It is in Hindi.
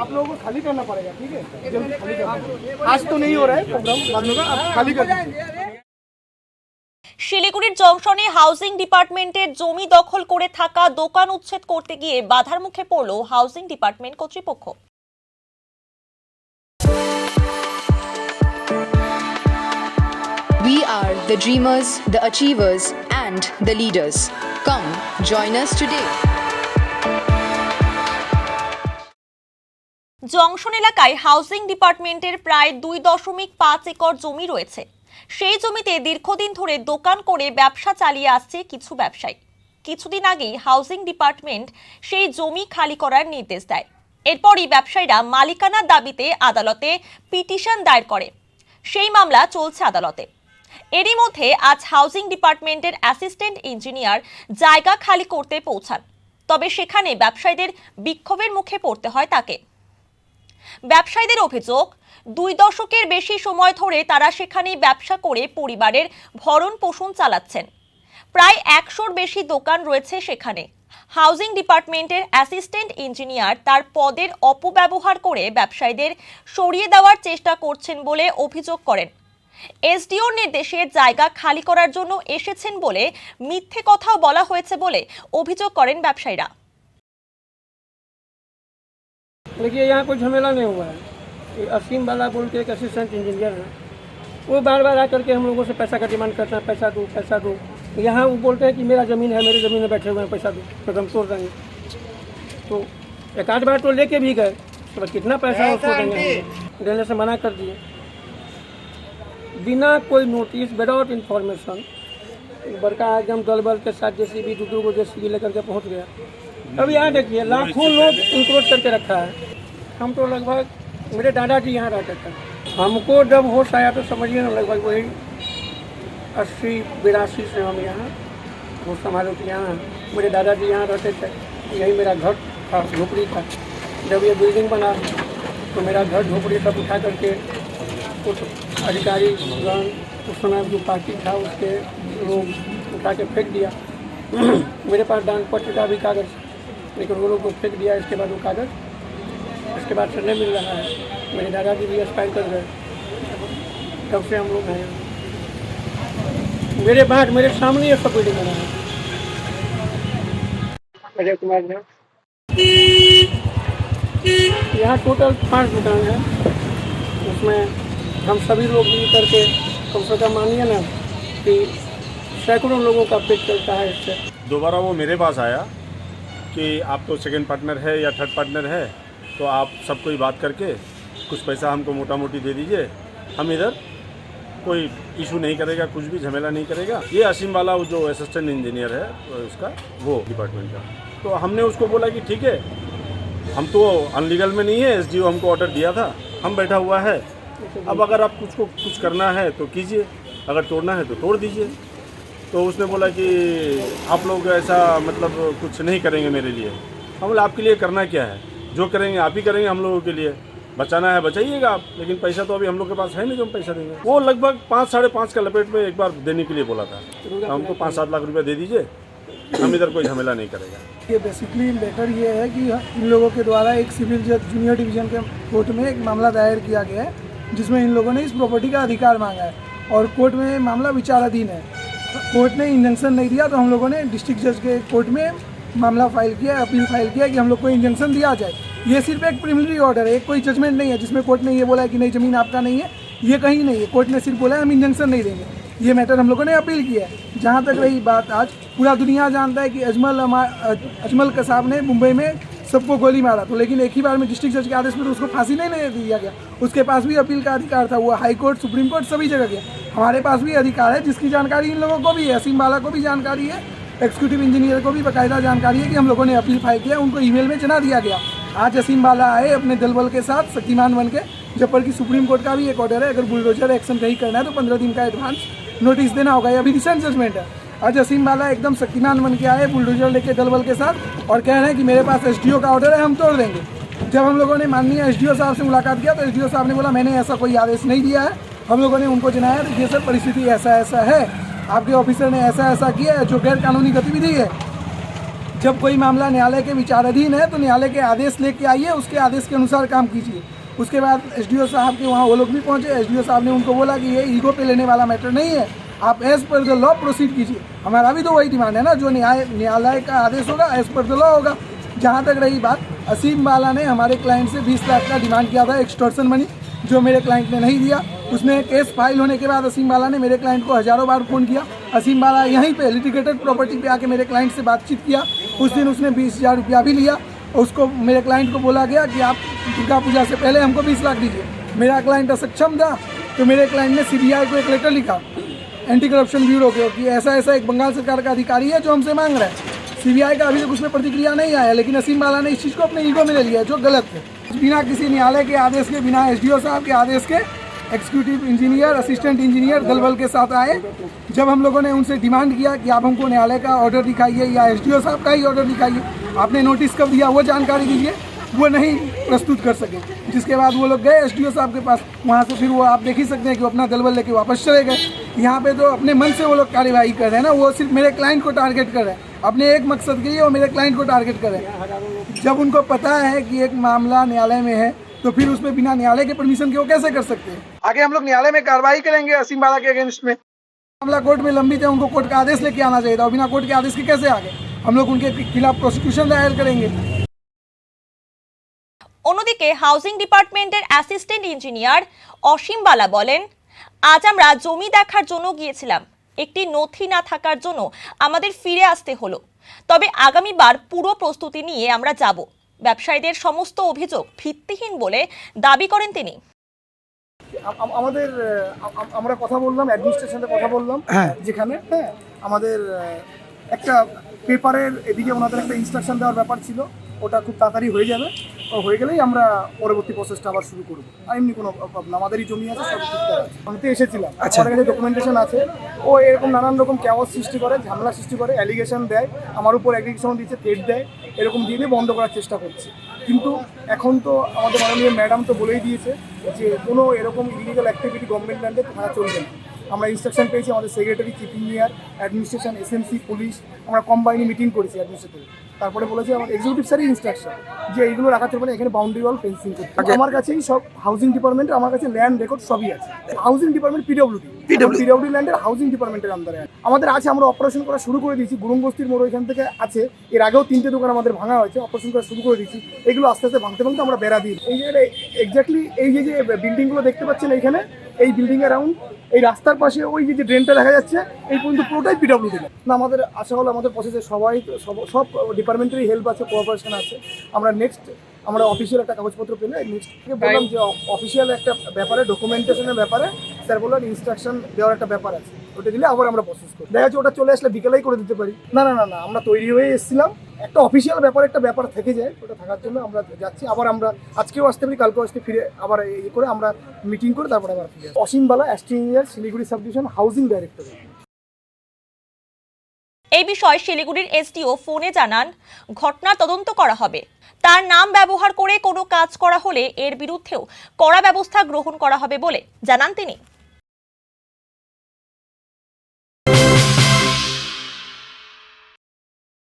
आप लोगों को खाली करना पड़ेगा, ठीक है? जल्दी खाली करना। आज तो नहीं हो रहा है प्रोग्राम, बाद में आप खाली कर दीजिए। শিলিগুড়ির জংশনে হাউজিং ডিপার্টমেন্টের জমি দখল করে থাকা দোকান উচ্ছেদ করতে গিয়ে বাধার মুখে পড়ল হাউজিং ডিপার্টমেন্ট কর্তৃপক্ষ। We are the dreamers, the achievers, and the leaders. Come, join us today. Junction এলাকায় হাউজিং ডিপার্টমেন্টের প্রায় 2.5 একর জমি রয়েছে। সেই জমিতে দীর্ঘদিন ধরে দোকান করে ব্যবসা চালিয়ে আসছে কিছু ব্যবসায়ী। কিছুদিন আগেই হাউজিং ডিপার্টমেন্ট সেই জমি খালি করার নির্দেশ দেয়। এরপরই ব্যবসায়ীরা মালিকানার দাবিতে আদালতে পিটিশন দায়ের করে। সেই মামলা চলছে আদালতে। এরই মধ্যে আজ হাউজিং ডিপার্টমেন্টের অ্যাসিস্ট্যান্ট ইঞ্জিনিয়ার জায়গা খালি করতে পৌঁছান। তবে সেখানে ব্যবসায়ীদের বিক্ষোভের মুখে পড়তে হয় তাকে। ব্যবসায়ীদের অভিযোগ, 2 দশকের বেশি সময় ধরে তারা সেখানে ব্যবসা করে পরিবারের ভরণ পোষণ চালাচ্ছেন। প্রায় 100-র বেশি দোকান রয়েছে সেখানে। হাউজিং ডিপার্টমেন্টের অ্যাসিস্ট্যান্ট ইঞ্জিনিয়ার তার পদের অপব্যবহার করে ব্যবসায়ীদের সরিয়ে দেওয়ার চেষ্টা করছেন বলে অভিযোগ করেন। এসডিওর নির্দেশে জায়গা খালি করার জন্য এসেছেন বলে মিথ্যে কথাও বলা হয়েছে বলে অভিযোগ করেন ব্যবসায়ীরা। देखिए यहाँ कोई झमेला नहीं हुआ है। असीम वाला बोल के एक असिस्टेंट इंजीनियर है, वो बार बार आकर के हम लोगों से पैसा का डिमांड करते हैं, पैसा दो पैसा दो। यहाँ वो बोलते हैं कि मेरा ज़मीन है, मेरी ज़मीन में बैठे हुए हैं, पैसा दो तो हम तोड़ देंगे। तो एक आध बार तो लेके भी गए, तो कितना पैसा उसको देंगे, देने से मना कर दिए बिना कोई नोटिस, विदाउट इन्फॉर्मेशन। बड़का एकदम दल बल के साथ JCB 2 JCB लेकर के पहुँच गया। अब यहाँ देखिए लाखों लोग इंक्रोच करके रखा है। हम तो लगभग, मेरे दादाजी यहाँ रहते थे, हमको जब होश आया तो समझिए ना लगभग वही 80-82 से हम यहाँ वो संभालो कि यहाँ मेरे दादाजी यहाँ रहते थे। यही मेरा घर था, झोपड़ी था। जब ये बिल्डिंग बना तो मेरा घर झोपड़ी सब उठा करके कुछ अधिकारी उस समय जो पार्टी था उसके लोग उठा के फेंक दिया। मेरे पास दान पत्र का भी कागज़, लेकिन वो लोग को फेंक दिया। इसके बाद वो कागज़ इसके बाद से नहीं मिल रहा है। मेरे दादाजी भी एक्सपायर कर गए, तब से हम लोग हैं। मेरे बाद मेरे सामने ये सब बिल्डिंग बना है। अजय कुमार झा, यहाँ टोटल 5 दुकान है, उसमें हम सभी लोग मिल करके कम से कम मानिए ना कि सैकड़ों लोगों का पेट चलता है इससे। दोबारा वो मेरे पास आया कि आप तो सेकंड पार्टनर है या थर्ड पार्टनर है, तो आप सबको ही बात करके कुछ पैसा हमको मोटा मोटी दे दीजिए, हम इधर कोई इशू नहीं करेगा, कुछ भी झमेला नहीं करेगा। ये असीम वाला वो जो असिस्टेंट इंजीनियर है उसका, वो डिपार्टमेंट का। तो हमने उसको बोला कि ठीक है, हम तो अनलीगल में नहीं है, SDO हमको ऑर्डर दिया था, हम बैठा हुआ है। अब अगर आप कुछ करना है तो कीजिए, अगर तोड़ना है तो तोड़ दीजिए। तो उसने बोला कि आप लोग ऐसा मतलब कुछ नहीं करेंगे मेरे लिए। हम बोले आपके लिए करना क्या है, जो करेंगे आप ही करेंगे, हम लोगों के लिए बचाना है बचाइएगा आप, लेकिन पैसा तो अभी हम लोग के पास है नहीं जो हम पैसा देंगे। वो लगभग 5-5.5 का लपेट में एक बार देने के लिए बोला था, तो हमको 5-7 लाख रुपया दे दीजिए, हम इधर कोई झमेला नहीं करेगा। ये बेसिकली मैटर ये है कि इन लोगों के द्वारा एक सिविल जज जूनियर डिवीजन के कोर्ट में एक मामला दायर किया गया है, जिसमें इन लोगों ने इस प्रॉपर्टी का अधिकार मांगा है और कोर्ट में मामला विचाराधीन है। कोर्ट ने इंजंक्शन नहीं दिया तो हम लोगों ने डिस्ट्रिक्ट जज के कोर्ट में मामला फाइल किया, अपील फाइल किया कि हम लोग को इंजंक्शन दिया जाए। ये सिर्फ एक प्रिलिमिनरी ऑर्डर है, एक कोई जजमेंट नहीं है जिसमें कोर्ट ने ये बोला है कि नहीं ज़मीन आपका नहीं है, ये कहीं नहीं है। कोर्ट ने सिर्फ बोला है हम इंजंक्शन नहीं देंगे। ये मैटर हम लोगों ने अपील किया है। जहाँ तक रही बात, आज पूरा दुनिया जानता है कि अजमल कसाब ने मुंबई में सबको गोली मारा, तो लेकिन एक ही बार में डिस्ट्रिक्ट जज के आदेश पर उसको फांसी नहीं दिया गया। उसके पास भी अपील का अधिकार था, वो हाई कोर्ट, सुप्रीम कोर्ट सभी जगह गया। हमारे पास भी अधिकार है, जिसकी जानकारी इन लोगों को भी है। असीम वाला को भी जानकारी है, एग्जीक्यूटिव इंजीनियर को भी बाकायदा जानकारी है कि हम लोगों ने अपील फाइल किया, उनको ईमेल में जना दिया गया। आज असीम वाला आए अपने दलबल के साथ शक्तिमान बन के, जबकि सुप्रीम कोर्ट का भी एक ऑर्डर है, अगर बुलडोजर एक्शन नहीं करना है तो 15 दिन का एडवांस नोटिस देना होगा। ये अभी रिसेंट जजमेंट है। आज असीम वाला एकदम शक्तिमान बन के आए बुलडोजर लेके दलबल के साथ और कह रहे हैं कि मेरे पास SDO का ऑर्डर है, हम तोड़ देंगे। जब हम लोगों ने माननीय SDO साहब से मुलाकात किया तो SDO साहब ने बोला मैंने ऐसा कोई आदेश नहीं दिया है। हम लोगों ने उनको जनाया देखिए सर परिस्थिति ऐसा ऐसा है, आपके ऑफिसर ने ऐसा ऐसा किया है जो गैर कानूनी गतिविधि है। जब कोई मामला न्यायालय के विचाराधीन है तो न्यायालय के आदेश लेके आइए, उसके आदेश के अनुसार काम कीजिए। उसके बाद एसडीओ साहब के वहाँ वो लोग भी पहुँचे। एसडीओ साहब ने उनको बोला कि ये ईगो पे लेने वाला मैटर नहीं है, आप as per the law proceed कीजिए। हमारा भी तो वही डिमांड है ना, जो न्यायालय का आदेश होगा एज पर द लॉ होगा। जहाँ तक रही बात, असीम बाला ने हमारे क्लाइंट से 20 लाख का डिमांड किया था एक्सटॉर्शन मनी, जो मेरे क्लाइंट ने नहीं दिया। उसने केस फाइल होने के बाद असीम बाला ने मेरे क्लाइंट को हज़ारों बार फ़ोन किया। असीम बाला यहीं पे लिटिगेटेड प्रॉपर्टी पे आके मेरे क्लाइंट से बातचीत किया। उस दिन उसने 20,000 रुपया भी लिया। उसको मेरे क्लाइंट को बोला गया कि आप दुर्गा पूजा से पहले हमको 20 लाख दीजिए। मेरा क्लाइंट असक्षम था, तो मेरे क्लाइंट ने सीबीआई को एक लेटर लिखा एंटी करप्शन ब्यूरो को कि ऐसा ऐसा एक बंगाल सरकार का अधिकारी है जो हमसे मांग रहा है। सीबीआई का अभी तक उसमें प्रतिक्रिया नहीं आया, लेकिन असीम बाला ने इस चीज़ को अपने ईगो में ले लिया, जो गलत है। बिना किसी न्यायालय के आदेश के, बिना एसडीओ साहब के आदेश के एग्जीक्यूटिव इंजीनियर, असिस्टेंट इंजीनियर दल बल के साथ आए। जब हम लोगों ने उनसे डिमांड किया कि आप हमको न्यायालय का ऑर्डर दिखाइए या एसडीओ साहब का ही ऑर्डर दिखाइए, आपने नोटिस कब दिया वो जानकारी दीजिए, वो नहीं प्रस्तुत कर सके। जिसके बाद वो लोग गए एसडीओ साहब के पास। वहाँ से फिर वो आप देख ही सकते हैं कि वो अपना दल बल लेके वापस चले गए। यहाँ पे तो अपने मन से वो लोग कार्यवाही कर रहे हैं ना, वो सिर्फ मेरे क्लाइंट को टारगेट कर रहे हैं, अपने एक मकसद के लिए वो मेरे क्लाइंट को टारगेट कर रहे हैं। जब उनको पता है कि एक मामला न्यायालय में है, तो फिर उसमें बिना न्यायालय के परमिशन के वो कैसे कर सकते हैं। आगे हम लोग न्यायालय में कार्रवाई करेंगे असीम बाला के अगेंस्ट में। मामला कोर्ट में लंबित है, उनको कोर्ट का आदेश लेके आना चाहिए था, और बिना कोर्ट के आदेश के कैसे आ गए। हम लोग उनके खिलाफ प्रोसिक्यूशन दायर करेंगे। অন্যদিকে হাউজিং ডিপার্টমেন্টের অ্যাসিস্ট্যান্ট ইঞ্জিনিয়ার অসীম বালা বলেন, আজ আমরা জমি দেখার জন্য গিয়েছিলাম, একটি নথি না থাকার জন্য আমাদের ফিরে আসতে হলো। তবে আগামীবার পুরো প্রস্তুতি নিয়ে আমরা যাব। ব্যবসায়ীদের সমস্ত অভিযোগ ভিত্তিহীন বলে দাবি করেন তিনি। আমাদের আমরা কথা বললাম, অ্যাডমিনিস্ট্রেশনে কথা বললাম, যেখানে আমাদের একটা পেপারের এদিকে ওনাদের একটা ইনস্ট্রাকশন দেওয়ার ব্যাপার ছিল, ওটা খুব তাড়াতাড়ি হয়ে যাবে। হয়ে গেলেই আমরা পরবর্তী প্রসেসটা আবার শুরু করবো। আর এমনি কোনো প্রবলেম, আমাদেরই জমি আছে, সব ঠিকঠাক আছে। আমি তো এসেছিলাম, আমাদের কাছে ডকুমেন্টেশন আছে। ও এরকম নানান রকম ক্যাওয়াস সৃষ্টি করে, ঝামেলা সৃষ্টি করে, অ্যালিগেশন দেয়, আমার উপর অ্যালিগেশন দিচ্ছে, থ্রেট দেয়, এরকম দিয়ে দিয়ে বন্ধ করার চেষ্টা করছে। কিন্তু এখন তো আমাদের মাননীয় ম্যাডাম তো বলেই দিয়েছে যে কোনো এরকম ইলিগাল অ্যাক্টিভিটি গভর্নমেন্ট ল্যান্ডে থাকা চলবে না। আমরা ইনস্ট্রাকশন পেয়েছি, আমাদের secretary, chief engineer, administration, SMC, police, আমরা কম্বাইনি মিটিং করেছি অ্যাডমিনিস্ট্রেটিভ। তারপরে বলেছে আমার এক্সিকিউটিভ স্যারই ইনস্ট্রাকশন যে এইগুলো রাখা চলবে না, এখানে বাউন্ডারি ওয়াল ফেন্সিং করতে। আমার কাছেই সব হাউজিং ডিপার্টমেন্টের, আমার কাছে ল্যান্ড রেকর্ড সবই আছে। হাউজিং ডিপার্টমেন্ট পিডব্লিউডি ল্যান্ডের হাউজিং ডিপার্টমেন্টের আন্ডারে আমাদের আছে। আমরা অপারেশন করা শুরু করে দিয়েছি। গুরুংবস্তির মোড় ওইখান থেকে আছে, এর আগেও 3টে দোকান আমাদের ভাঙা হয়েছে, অপারেশন করা শুরু করে দিয়েছি। এগুলো আস্তে আস্তে ভাঙতে ভাঙতে আমরা বেড়া দিই। এই যে এক্স্যাক্টলি এই যে বিল্ডিংগুলো দেখতে পাচ্ছেন এইখানে, এই বিল্ডিং অ্যারাউন্ড এই রাস্তার পাশে ওই যে ড্রেনটা দেখা যাচ্ছে, এই পর্যন্ত পুরোটাই পিডব্লিউডি না। আমাদের আশা হলো আমাদের প্রসেসে সবাই সব ডিপার্টমেন্টেরই হেল্প আছে, কোঅপারেশন আছে। আমরা অফিসিয়াল একটা কাগজপত্র পেলে নেক্সট বললাম যে অফিসিয়াল একটা ব্যাপারে, ডকুমেন্টেশনের ব্যাপারে স্যার বললেন ইনস্ট্রাকশন দেওয়ার একটা ব্যাপার আছে, ওটা দিলে আবার আমরা প্রসেস করি। দেখা যাচ্ছে ওটা চলে আসলে বিকেলেই করে দিতে পারি। না, আমরা তৈরি হয়ে এসেছিলাম, একটা অফিসিয়াল ব্যাপারে একটা ব্যাপার থেকে যায়, ওটা থাকার জন্য আমরা যাচ্ছি। আবার আমরা আজকেও আসতে পারি, কালকেও আসতে, ফিরে আবার ইয়ে করে আমরা মিটিং করে তারপরে আবার ফিরে। অসীম বালা, assistant engineer, Siliguri sub division, housing director. এই বিষয়ে শিলিগুড়ির এসডিও ফোনে জানান, ঘটনার তদন্ত করা হবে। তার নাম ব্যবহার করে কোনো কাজ করা হলে এর বিরুদ্ধেও কড়া ব্যবস্থা গ্রহণ করা হবে বলে জানান তিনি।